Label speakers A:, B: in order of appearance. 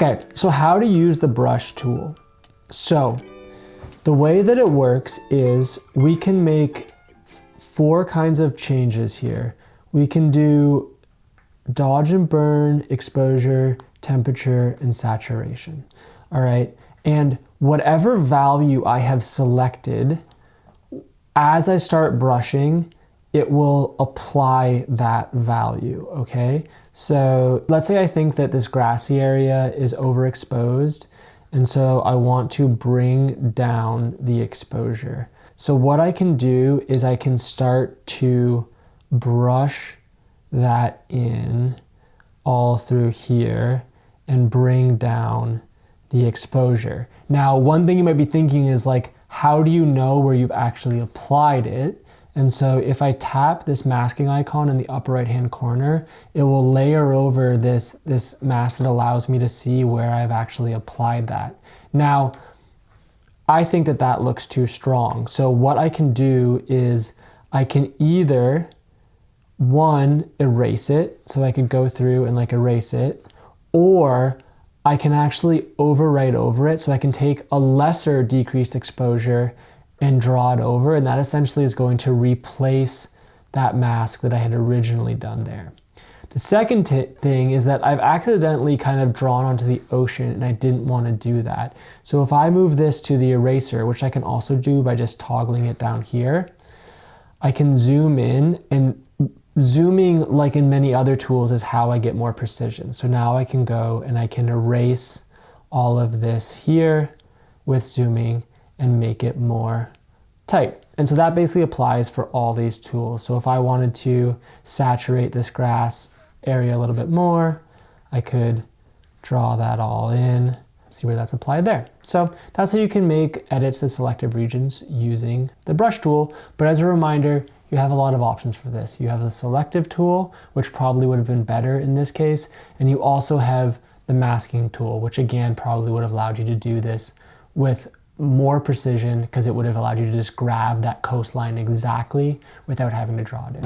A: Okay, so how to use the brush tool. So the way that it works is we can make 4 kinds of changes here. We can do dodge and burn, exposure, temperature, and saturation. All right, and whatever value I have selected, as I start brushing, it will apply that value, okay? So let's say I think that this grassy area is overexposed, and so I want to bring down the exposure. So what I can do is I can start to brush that in all through here and bring down the exposure. Now, one thing you might be thinking is like, how do you know where you've actually applied it? And so if I tap this masking icon in the upper right hand corner, it will layer over this mask that allows me to see where I've actually applied that. Now, I think that that looks too strong. So what I can do is I can either, one, erase it. So I could go through and like erase it, or I can actually overwrite over it. So I can take a lesser decreased exposure and draw it over, and that essentially is going to replace that mask that I had originally done there. The second thing is that I've accidentally kind of drawn onto the ocean and I didn't want to do that. So if I move this to the eraser, which I can also do by just toggling it down here, I can zoom in, and zooming, like in many other tools, is how I get more precision. So now I can go and I can erase all of this here with zooming and make it more tight. And so that basically applies for all these tools. So if I wanted to saturate this grass area a little bit more, I could draw that all in, see where that's applied there. So that's how you can make edits to selective regions using the brush tool. But as a reminder, you have a lot of options for this. You have the selective tool, which probably would have been better in this case. And you also have the masking tool, which again, probably would have allowed you to do this with more precision, because it would have allowed you to just grab that coastline exactly without having to draw it in.